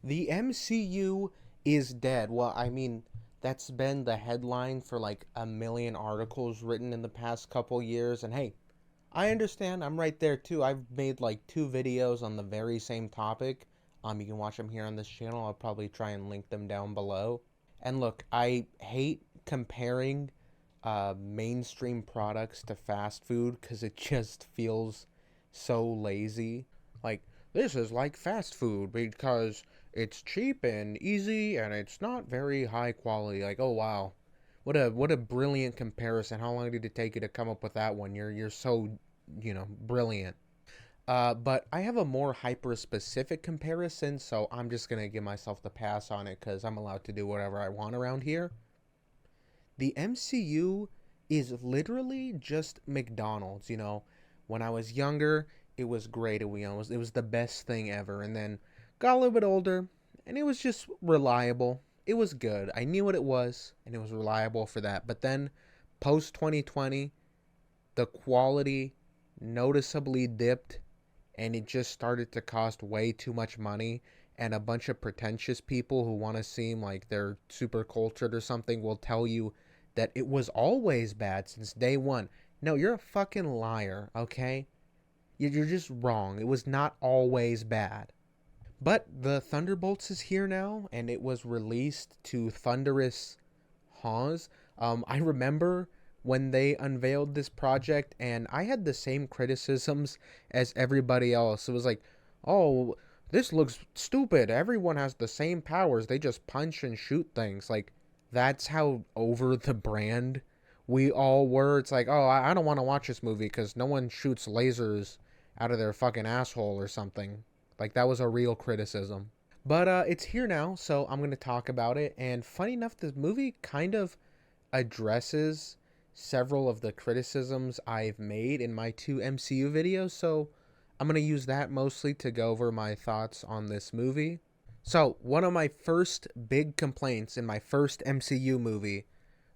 The MCU is dead. Well, I mean, that's been the headline for like a million articles written in the past couple years. And hey, I understand. I'm right there too. I've made like two videos on the very same topic. You can watch them here on this channel. I'll probably try and link them down below. And look, I hate comparing mainstream products to fast food because it just feels so lazy. Like, this is like fast food because it's cheap and easy and it's not very high quality. Like, oh wow. What a brilliant comparison. How long did it take you to come up with that one? You're so, brilliant. But I have a more hyper specific comparison, so I'm just gonna give myself the pass on it because I'm allowed to do whatever I want around here. The MCU is literally just McDonald's. When I was younger, it was great. It was the best thing ever. And then got a little bit older, and it was just reliable. It was good. I knew what it was, and it was reliable for that. But then, post 2020, the quality noticeably dipped, and it just started to cost way too much money. And a bunch of pretentious people who want to seem like they're super cultured or something will tell you that it was always bad since day one. No, you're a fucking liar, okay? You're just wrong. It was not always bad. But the Thunderbolts is here now, and it was released to thunderous haws. I remember when they unveiled this project, and I had the same criticisms as everybody else. It was like, oh, this looks stupid. Everyone has the same powers. They just punch and shoot things. Like, that's how over the brand we all were. It's like, oh, I don't want to watch this movie because no one shoots lasers out of their fucking asshole or something. Like, that was a real criticism. But it's here now, so I'm going to talk about it. And funny enough, this movie kind of addresses several of the criticisms I've made in my two MCU videos, so I'm going to use that mostly to go over my thoughts on this movie. So, one of my first big complaints in my first MCU movie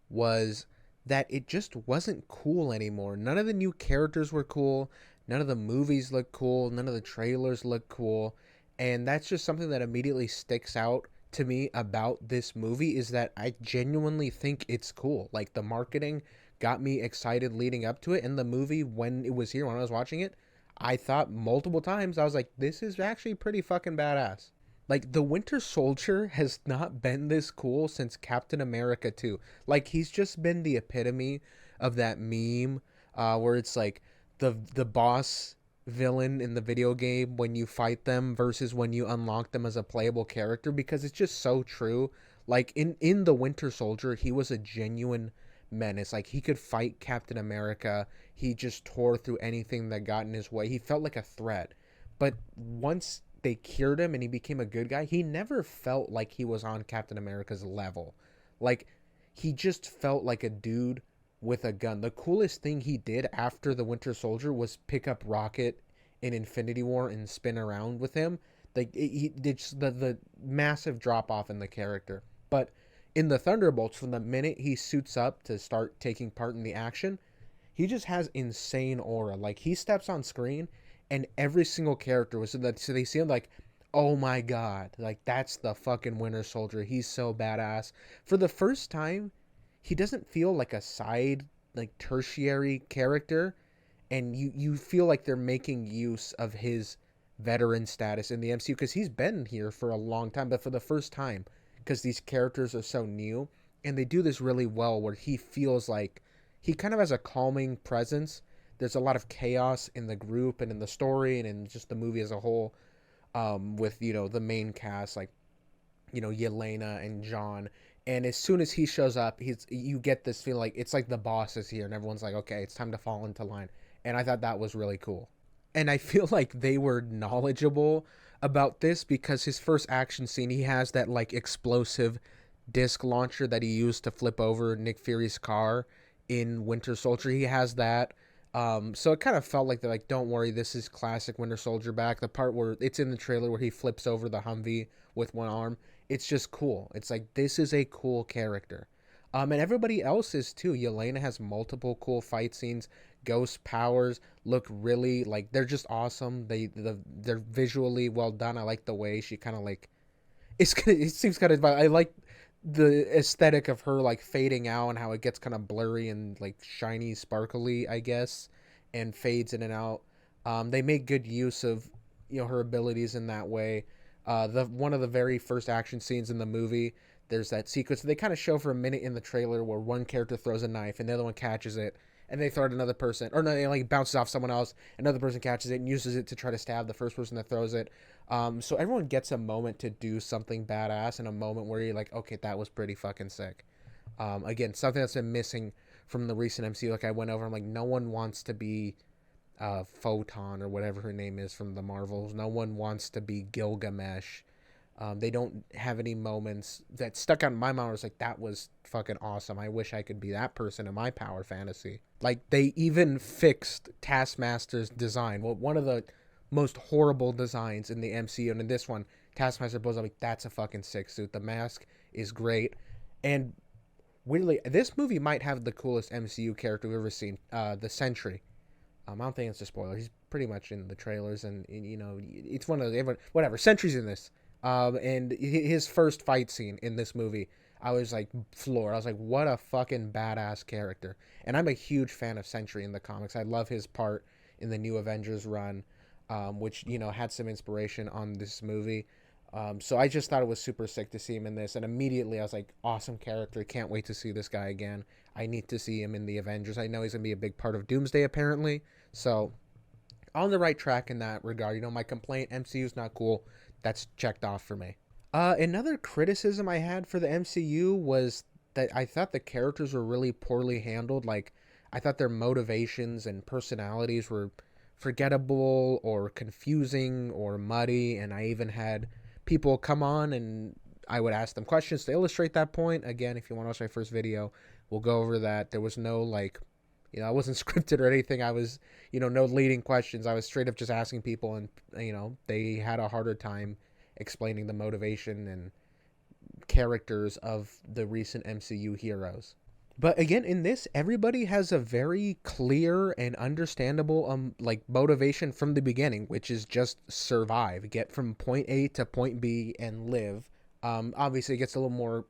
was that it just wasn't cool anymore. None of the new characters were cool. None of the movies looked cool. None of the trailers looked cool. And that's just something that immediately sticks out to me about this movie is that I genuinely think it's cool. Like, the marketing got me excited leading up to it. And the movie, when it was here, when I was watching it, I thought multiple times, I was like, this is actually pretty fucking badass. Like, the Winter Soldier has not been this cool since Captain America 2. Like, he's just been the epitome of that meme where it's like the boss villain in the video game when you fight them versus when you unlock them as a playable character, because it's just so true. Like, in the Winter Soldier, he was a genuine menace. Like, he could fight Captain America. He just tore through anything that got in his way. He felt like a threat. But once they cured him and he became a good guy, he never felt like he was on Captain America's level. Like, he just felt like a dude with a gun. The coolest thing he did after the Winter Soldier was pick up Rocket in Infinity War and spin around with him. Like, it's the massive drop off in the character. But in the Thunderbolts, from the minute he suits up to start taking part in the action, he just has insane aura. Like, he steps on screen and every single character was so they see him like, oh my god, like, that's the fucking Winter Soldier. He's so badass. For the first time, he doesn't feel like a side, like, tertiary character, and you feel like they're making use of his veteran status in the MCU because he's been here for a long time, but for the first time, because these characters are so new, and they do this really well where he feels like he kind of has a calming presence. There's a lot of chaos in the group and in the story and in just the movie as a whole, with the main cast, like, Yelena and John. And as soon as he shows up, you get this feeling like it's like the boss is here and everyone's like, okay, it's time to fall into line. And I thought that was really cool. And I feel like they were knowledgeable about this because his first action scene, he has that, like, explosive disc launcher that he used to flip over Nick Fury's car in Winter Soldier. He has that. So it kind of felt like they're like, don't worry, this is classic Winter Soldier back. The part where it's in the trailer where he flips over the Humvee with one arm, it's just cool. It's like, this is a cool character. And everybody else is too. Yelena has multiple cool fight scenes. Ghost powers look really, like, they're just awesome. They're visually well done. I like the way she kind of, like, It seems kind of, I like the aesthetic of her like fading out and how it gets kind of blurry and like shiny, sparkly, I guess, and fades in and out. They make good use of her abilities in that way. The one of the very first action scenes in the movie, there's that sequence they kind of show for a minute in the trailer where one character throws a knife and the other one catches it and they throw it at another person, or no, it like bounces off someone else. Another person catches it and uses it to try to stab the first person that throws it. So everyone gets a moment to do something badass and a moment where you're like, okay, that was pretty fucking sick. Again, something that's been missing from the recent MCU. Like I went over, I'm like, no one wants to be Photon or whatever her name is from the Marvels. No one wants to be Gilgamesh. They don't have any moments that stuck out in my mind. I was like, that was fucking awesome. I wish I could be that person in my power fantasy. Like, they even fixed Taskmaster's design. Well, one of the most horrible designs in the MCU, and in this one, Taskmaster blows up. Like, that's a fucking sick suit. The mask is great. And weirdly, this movie might have the coolest MCU character we've ever seen, the Sentry. I don't think it's a spoiler. He's pretty much in the trailers, and it's one of the whatever. Sentry's in this, and his first fight scene in this movie, I was like floored. I was like, what a fucking badass character. And I'm a huge fan of Sentry in the comics. I love his part in the New Avengers run, which had some inspiration on this movie. So I just thought it was super sick to see him in this, and immediately I was like, awesome character. Can't wait to see this guy again. I need to see him in the Avengers. I know he's gonna be a big part of Doomsday apparently. So on the right track in that regard. My complaint, MCU's not cool. That's checked off for me. Another criticism I had for the MCU was that I thought the characters were really poorly handled. Like, I thought their motivations and personalities were forgettable or confusing or muddy, and I even had people come on and I would ask them questions to illustrate that point. Again, if you want to watch my first video, we'll go over that. There was no like, I wasn't scripted or anything. I was, no leading questions. I was straight up just asking people, and they had a harder time explaining the motivation and characters of the recent MCU heroes. But again, in this, everybody has a very clear and understandable like motivation from the beginning, which is just survive, get from point A to point B and live. Obviously it gets a little more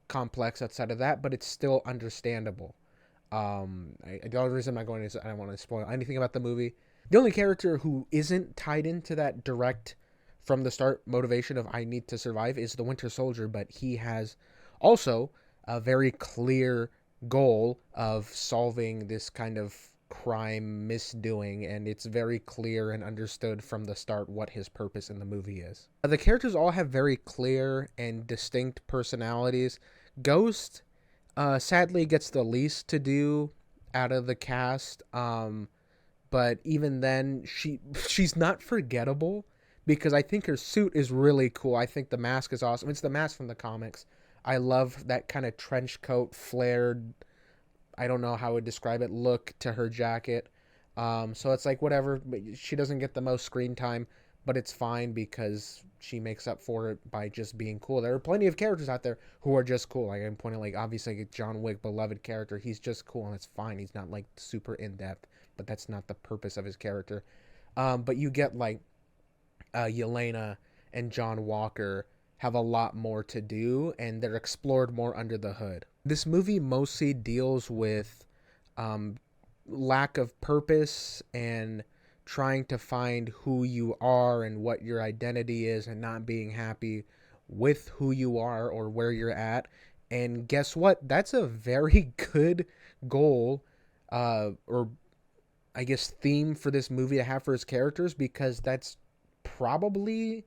complex outside of that, but it's still understandable. The only reason I'm not going is I don't want to spoil anything about the movie. The only character who isn't tied into that direct from the start motivation of I need to survive is the Winter Soldier, but he has also a very clear goal of solving this kind of crime misdoing, and it's very clear and understood from the start what his purpose in the movie is. The characters all have very clear and distinct personalities. Ghost sadly gets the least to do out of the cast, but even then she's not forgettable because I think her suit is really cool. I think the mask is awesome. It's the mask from the comics. I love that kind of trench coat, flared, I don't know how I would describe it, look to her jacket. So it's like whatever. She doesn't get the most screen time, but it's fine because she makes up for it by just being cool. There are plenty of characters out there who are just cool. Like I'm pointing, like obviously like John Wick, beloved character. He's just cool and it's fine. He's not like super in depth, but that's not the purpose of his character. But you get like Yelena and John Walker have a lot more to do, and they're explored more under the hood. This movie mostly deals with lack of purpose and trying to find who you are and what your identity is and not being happy with who you are or where you're at. And guess what? That's a very good goal, or I guess theme for this movie to have for its characters, because that's probably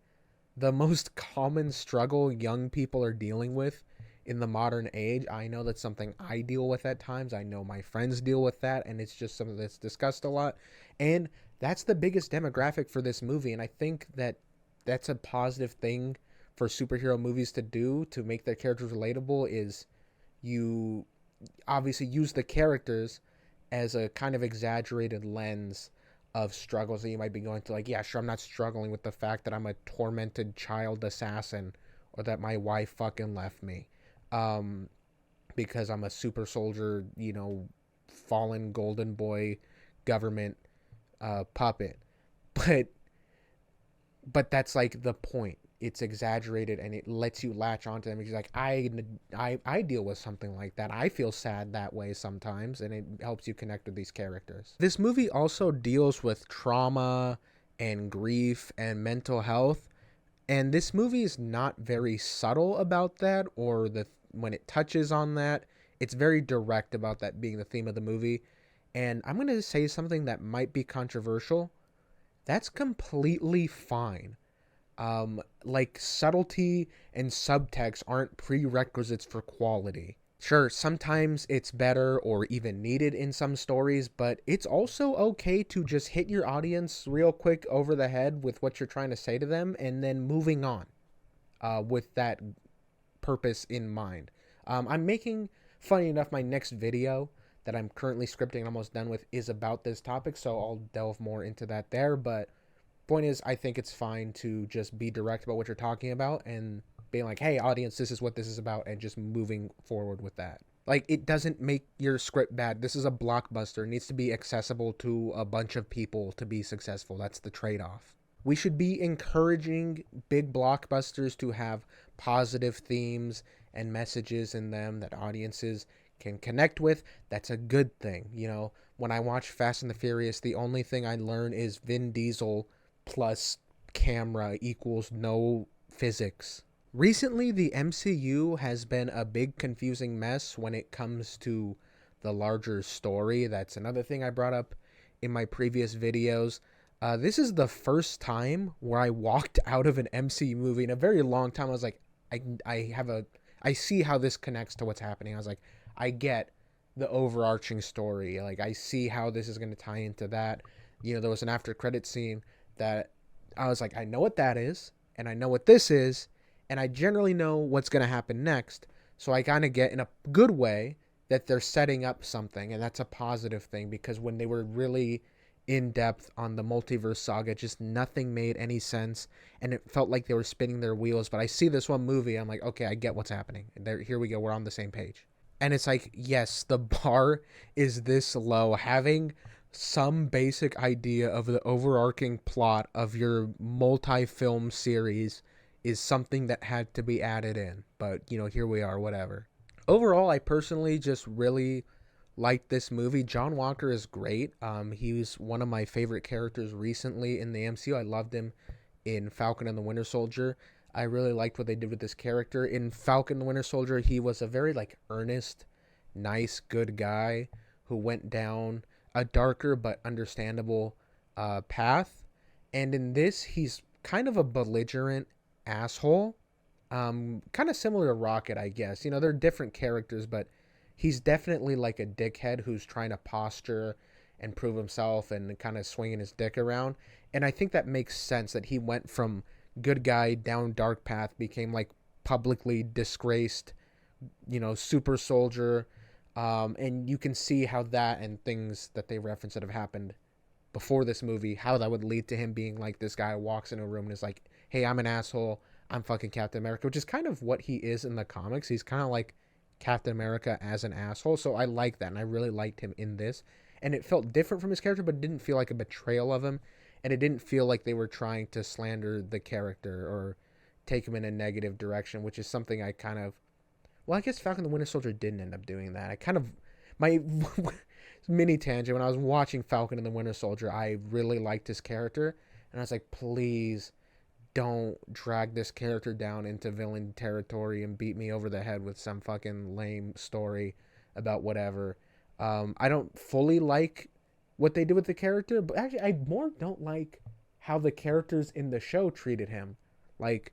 the most common struggle young people are dealing with in the modern age. I know that's something I deal with at times. I know my friends deal with that, and it's just something that's discussed a lot. And that's the biggest demographic for this movie, and I think that that's a positive thing for superhero movies to do to make their characters relatable, is you obviously use the characters as a kind of exaggerated lens of struggles that you might be going through. Like, yeah, sure, I'm not struggling with the fact that I'm a tormented child assassin or that my wife fucking left me because I'm a super soldier, fallen golden boy government puppet. But that's like the point. it's exaggerated and it lets you latch onto them because like I deal with something like that. I feel sad that way sometimes, and it helps you connect with these characters. This movie also deals with trauma and grief and mental health, and this movie is not very subtle about that, or the when it touches on that, it's very direct about that being the theme of the movie. And I'm going to say something that might be controversial. That's completely fine. Like subtlety and subtext aren't prerequisites for quality. Sure, sometimes it's better or even needed in some stories, but it's also okay to just hit your audience real quick over the head with what you're trying to say to them and then moving on with that purpose in mind. I'm making, funny enough, my next video that I'm currently scripting and almost done with is about this topic, so I'll delve more into that there. But point is, I think it's fine to just be direct about what you're talking about and being like, hey, audience, this is what this is about, and just moving forward with that. Like, it doesn't make your script bad. This is a blockbuster. It needs to be accessible to a bunch of people to be successful. That's the trade-off. We should be encouraging big blockbusters to have positive themes and messages in them that audiences can connect with. That's a good thing. You know, when I watch Fast and the Furious, the only thing I learn is Vin Diesel plus camera equals no physics. Recently, the MCU has been a big confusing mess when it comes to the larger story. That's another thing I brought up in my previous videos. This is the first time where I walked out of an MCU movie in a very long time. I was like, I see how this connects to what's happening. I was like, I get the overarching story. Like, I see how this is going to tie into that. You know, there was an after credit scene that I was like, I know what that is, and I know what this is, and I generally know what's going to happen next. So I kind of get, in a good way, that they're setting up something, and that's a positive thing, because when they were really in depth on the multiverse saga, just nothing made any sense, and it felt like they were spinning their wheels. But I see this one movie, I'm like, okay, I get what's happening. Here we go, we're on the same page. And it's like, yes, the bar is this low. Having some basic idea of the overarching plot of your multi-film series is something that had to be added in. But, you know, here we are, whatever. Overall, I personally just really liked this movie. John Walker is great. He was one of my favorite characters recently in the MCU. I loved him in Falcon and the Winter Soldier. I really liked what they did with this character. In Falcon and the Winter Soldier, he was a very, like, earnest, nice, good guy who went down a darker but understandable path. And in this, he's kind of a belligerent asshole. Kind of similar to Rocket, I guess. You know, they're different characters, but he's definitely like a dickhead who's trying to posture and prove himself and kind of swinging his dick around. And I think that makes sense that he went from good guy down dark path, became like publicly disgraced, you know, super soldier. And you can see how that and things that they reference that have happened before this movie, how that would lead to him being like this guy who walks in a room and is like, hey, I'm an asshole. I'm fucking Captain America, which is kind of what he is in the comics. He's kind of like Captain America as an asshole. So I like that. And I really liked him in this. And it felt different from his character, but it didn't feel like a betrayal of him. And it didn't feel like they were trying to slander the character or take him in a negative direction, which is something I kind of, well, I guess Falcon the Winter Soldier didn't end up doing that. I kind of, my mini tangent, when I was watching Falcon and the Winter Soldier, I really liked his character. And I was like, please don't drag this character down into villain territory and beat me over the head with some fucking lame story about whatever. I don't fully like what they did with the character, but actually I more don't like how the characters in the show treated him. Like,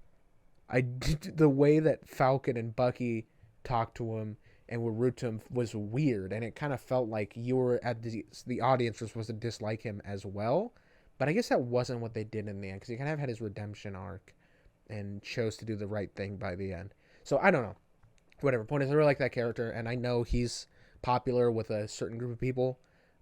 the way that Falcon and Bucky talked to him and were rude to him was weird, and it kind of felt like you were at the audience was supposed to dislike him as well. But I guess that wasn't what they did in the end, because he kind of had his redemption arc and chose to do the right thing by the end. So I don't know. Whatever. Point is, I really like that character, and I know he's popular with a certain group of people.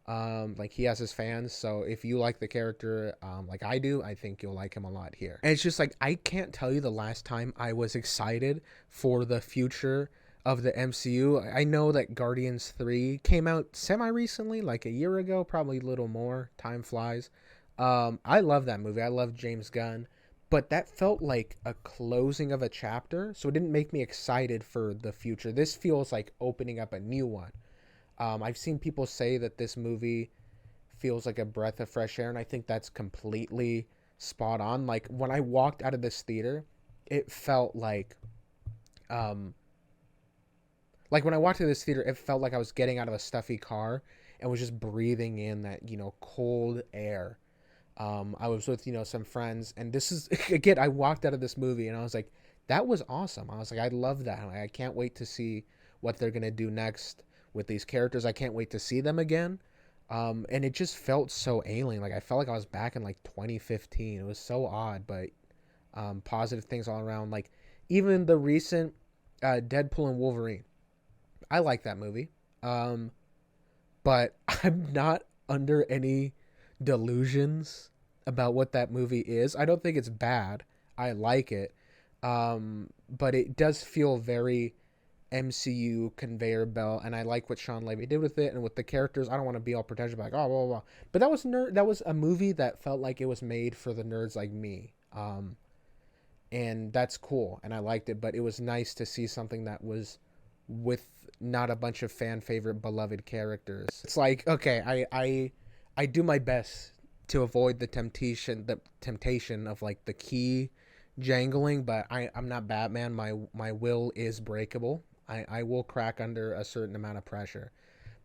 Like, he has his fans, so if you like the character like I do, I think you'll like him a lot here. And it's just like, I can't tell you the last time I was excited for the future of the MCU. I know that Guardians 3 came out semi-recently, like a year ago, probably a little more. Time flies. I love that movie. I love James Gunn, but that felt like a closing of a chapter, so it didn't make me excited for the future. This feels like opening up a new one. I've seen people say that this movie feels like a breath of fresh air, and I think that's completely spot on. Like when I walked out of this theater, it felt um, like when I walked to this theater, it felt like I was getting out of a stuffy car and was just breathing in that, cold air. I was with, some friends, and this is, again, I walked out of this movie and I was like, that was awesome. I was like, I love that. I can't wait to see what they're going to do next with these characters. I can't wait to see them again. And it just felt so alien. Like I felt like I was back in like 2015. It was so odd, but positive things all around. Like even the recent Deadpool and Wolverine. I like that movie. Um, but I'm not under any delusions about what that movie is. I don't think it's bad. I like it. But it does feel very MCU conveyor belt, and I like what Sean Levy did with it and with the characters. I don't want to be all pretentious, like oh blah, blah, blah. But that was a movie that felt like it was made for the nerds like me. And that's cool, and I liked it. But it was nice to see something that was with not a bunch of fan favorite beloved characters. It's like okay, I do my best to avoid the temptation of like the key jangling, but I'm not Batman. My will is breakable. I will crack under a certain amount of pressure.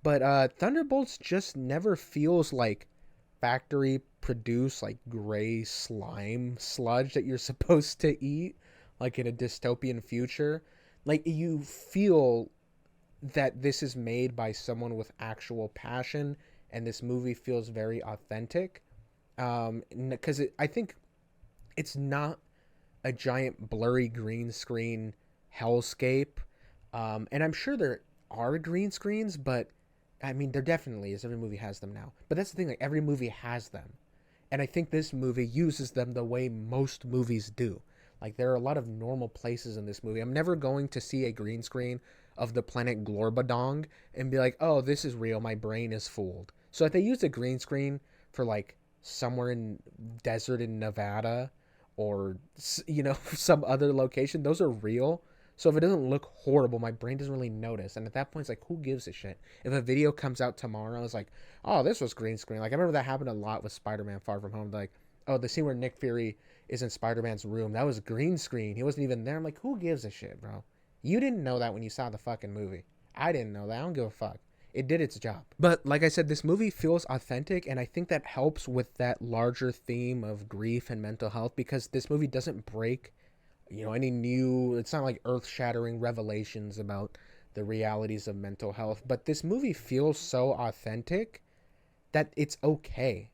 But Thunderbolts just never feels like factory produced like gray slime sludge that you're supposed to eat like in a dystopian future. Like you feel that this is made by someone with actual passion, and this movie feels very authentic. Because I think it's not a giant blurry green screen hellscape. And I'm sure there are green screens, but I mean, there definitely is. Every movie has them now. But that's the thing, like every movie has them. And I think this movie uses them the way most movies do. Like there are a lot of normal places in this movie. I'm never going to see a green screen of the planet Glorbadong and be like, oh, this is real. My brain is fooled. So if they used a green screen for like somewhere in desert in Nevada or some other location, those are real. So if it doesn't look horrible, my brain doesn't really notice. And at that point, it's like, who gives a shit? If a video comes out tomorrow, it's like, oh, this was green screen. Like I remember that happened a lot with Spider-Man Far From Home. Like, oh, the scene where Nick Fury is in Spider-Man's room, that was green screen. He wasn't even there. I'm like, who gives a shit, bro? You didn't know that when you saw the fucking movie. I didn't know that. I don't give a fuck. It did its job. But like I said, this movie feels authentic, and I think that helps with that larger theme of grief and mental health because this movie doesn't break, any new, it's not like earth-shattering revelations about the realities of mental health, but this movie feels so authentic that it's okay.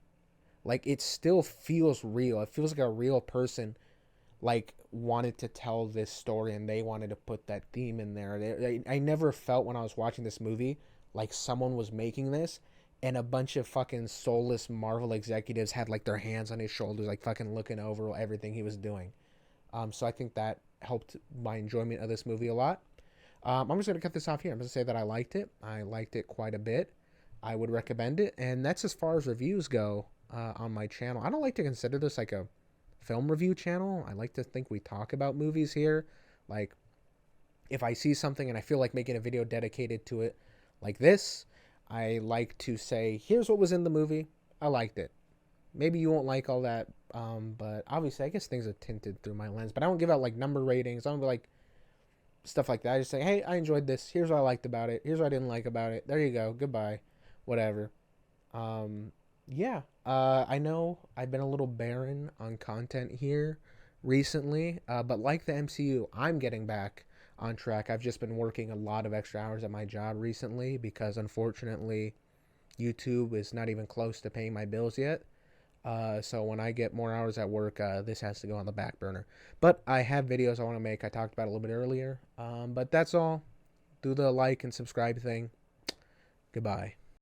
Like it still feels real. It feels like a real person like wanted to tell this story and they wanted to put that theme in there. I never felt when I was watching this movie like someone was making this and a bunch of fucking soulless Marvel executives had like their hands on his shoulders like fucking looking over everything he was doing. So I think that helped my enjoyment of this movie a lot. I'm just going to cut this off here. I'm going to say that I liked it. I liked it quite a bit. I would recommend it. And that's as far as reviews go on my channel. I don't like to consider this like a film review channel. I like to think we talk about movies here. Like, if I see something and I feel like making a video dedicated to it like this, I like to say, here's what was in the movie. I liked it. Maybe you won't like all that, but obviously I guess things are tinted through my lens. But I don't give out like number ratings. I don't be like stuff like that. I just say, hey, I enjoyed this. Here's what I liked about it. Here's what I didn't like about it. There you go. Goodbye. Whatever. Yeah. I know I've been a little barren on content here recently, but like the MCU, I'm getting back on track. I've just been working a lot of extra hours at my job recently because unfortunately YouTube is not even close to paying my bills yet. So when I get more hours at work, this has to go on the back burner. But I have videos I want to make. I talked about it a little bit earlier. But that's all. Do the like and subscribe thing. Goodbye.